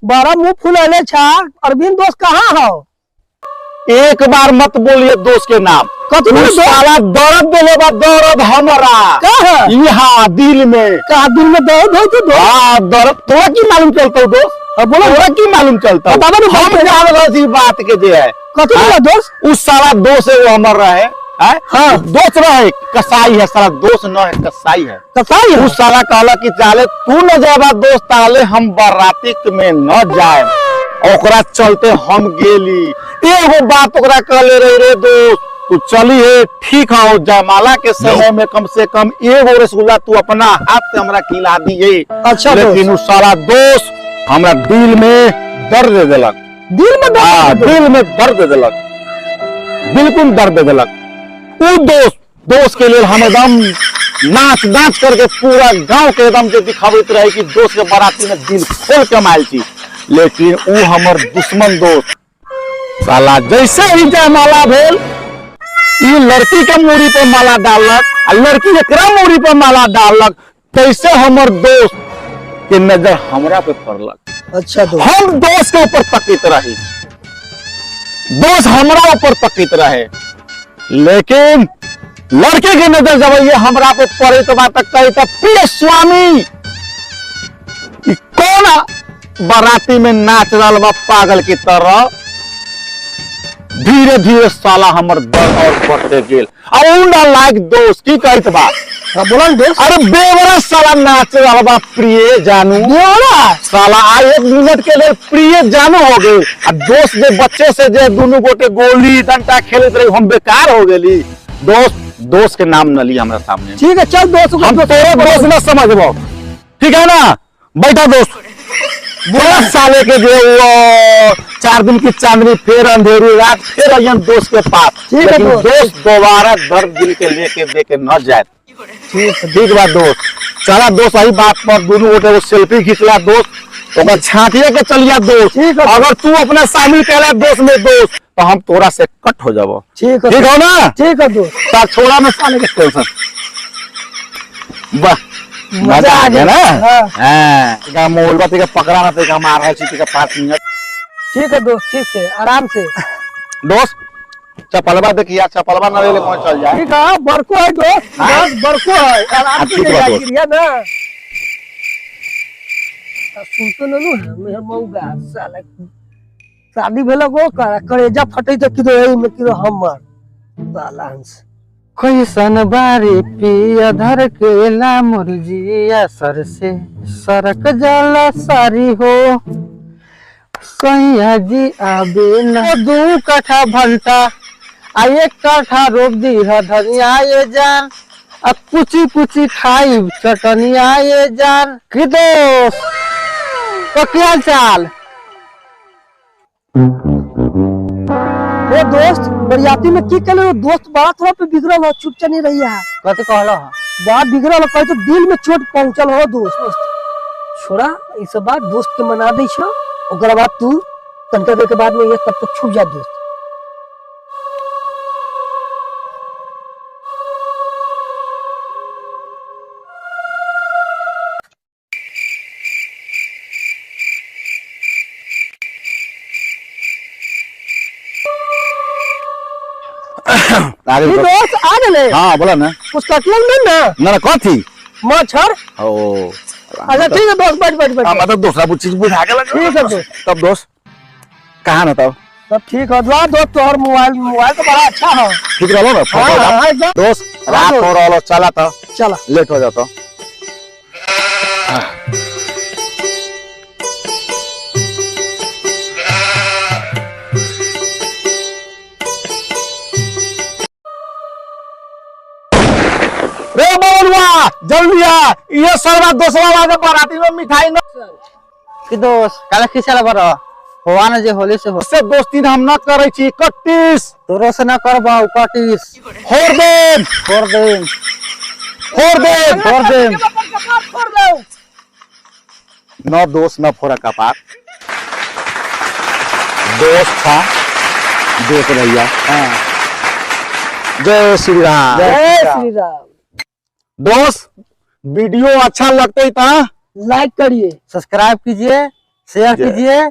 बड़ा मुंह फुलैले छा। अरविंद दोस्त कहाँ हो? एक बार मत बोलिए दोस्त के नाम। साला दर्द देले बा, दर्द हमारा कहाँ? यहाँ दिल में। कहाँ दिल में दर्द है? तो हाँ दर्द तोरा की मालूम चलता है दोस्त? बोलो तोरा की मालूम चलता है? हम जान रही बात के जे है दोस्त। उस साला दोस्त है वो हमारा है। हाँ दोस्त रहे कसाई है साला, दोस्त न है कसाई है। कसाई है? उस साला कहला कि चाले तू न जाबा दोस्त, ताले हम बाराती में न जाए। ओकरा चलते हम गेली। एगो बात ओकरा कहले रही रे दोस्त, तू चली है ठीक है, जयमाला के समय में कम से कम एगो रसगुल्ला तू अपना हाथ से हमरा खिला दिए। अच्छा लेकिन उस साला दोस्त हमरा दिल में दर्द दे देलक। दिल में दर्द? दिल में दर्द दे देलक, बिल्कुल दर्द दे देलक। वो दोस्त के लिए हम एकदम नाच नाच करके पूरा गांव के एकदम जो दिखावत रहे कि दोस्त के बाराती में दिल खोल के माइल थी। लेकिन वो हमर दुश्मन दोस्त साला जैसे ही जयमाला भेल, ये लड़की के मूड़ी पे माला डाललक और लड़की एकरा मूड़ी पे माला डाललक, तैसे हमर दोस्त के नजर हमरा पे पड़लक। अच्छा दोस्त। हम दोस्त के ऊपर तकित रही, दोस्त हमरा ऊपर तकित रहे, लेकिन लड़के की नजर जब ये हमरा पे पड़े तो बात कही तो प्रिय स्वामी कौन बाराती में नाच रहा बा पागल की तरह। धीरे धीरे साला हमर दर्द और बढ़ते गेल। लायक दोस्त की कहत बा? बोला दोस्त। अरे बेवरा साला नाच रहा बा प्रिय जानू। साला आ 1 मिनट के लिए प्रिय जानू हो गए। दोस्त जे बच्चे से जे दोनों गोटे गोली डंडा खेलते रही, हम बेकार हो गेली। दोस्त के नाम न ली हमरा सामने। ठीक है चल दोस्त, हम तेरे दोस्त न समझबो, ठीक है ना? बैठा दोस्त। बुरा साले के जो 4 दिन की चांदनी फिर अंधेरी रात फिर अयन दोस्त के पास। ठीक है दोस्त दोबारा दर्द दिल के लेके देके न जाए। ठीक बात दोस्त। चला दोस्त वही बात पर दोनों गोटे वो सेल्फी खींचला दोस्त, ओकर छाटिए के चलिया दोस्त। अगर तू अपना शामिल कहला दोस्त में दोस्त तो हम तोरा से कट हो जाबो। ठीक है, ठीक हो ना? ठीक है दोस्त। तार छोड़ा में साले के टेंशन। वाह मजा आ गया ना? हाँ मोहल्ला तेरा पकड़ा ना, तेरा मार है चीटी का 5 मिनट। ठीक है दोस्त, ठीक है आराम से। दोस्त चपलवा देखिए, चपलवा न ले कौन चल जाए। ठीक है बरको है दोस्त, बरको है आराम से गिरिया ना। सुनते न मेहर मौगा साला शादी भेला को करेजा फटे तो किदो एई में किदो हमर साला हंस। कैसन बारी पिया धर के ला मुरजिया सर से सरक जाला सारी हो। सैया जी आबे न 2 कट्ठा भंटा आ 1 कट्ठा रोप दी है धनिया ये जान, आ कुची कुची खाई चटनिया ये जान। कि दोस्त तो क्या चाल? वो दोस्त बरियाती में की कले? दोस्त बड़ा थोड़ा पे बिगड़ल हो, चुपचाप नहीं रही है। कथी कहलो? बात बिगड़ल हो, कहे तो दिल में चोट पहुंचल हो दोस्त। छोड़ा ये सब बात, दोस्त के मना दे छो, ओकरा बाद तू तंत्र दे के बाद में ये तब तक छूट जा दोस्त। दोस्त आ गए। हाँ बोला ना, कुछ कटल नहीं ना? ना कथी मच्छर। ओ अच्छा ठीक है दोस्त, बैठ बैठ बैठ। मतलब दूसरा चीज बुझा के लगा। ठीक है दोस्त। तब दोस्त कहाँ ना तब सब ठीक है दोस्त। तोहर मोबाइल तो बड़ा अच्छा है। ठीक रहो ना? हाँ, एकदम। दोस्त रात हो रहा, चला था, चला लेट हो जाता। जल्दी आ, ये सरवा दोसवा वाले बाराती में मिठाई न। कि दोस्त काले खिचला बरो होवा न जे होली से हो से दोस्ती हम न करे छी। 31 तोरो से न करबा 31 फोड़ दे छोड़ दे छोड़ दे। न दोस्त न फोड़ा कपार, दोस्त था देख भैया। हाँ जय श्री राम। जय श्री राम। दोस्त वीडियो अच्छा लगता है तो लाइक करिए, सब्सक्राइब कीजिए, शेयर जय। कीजिए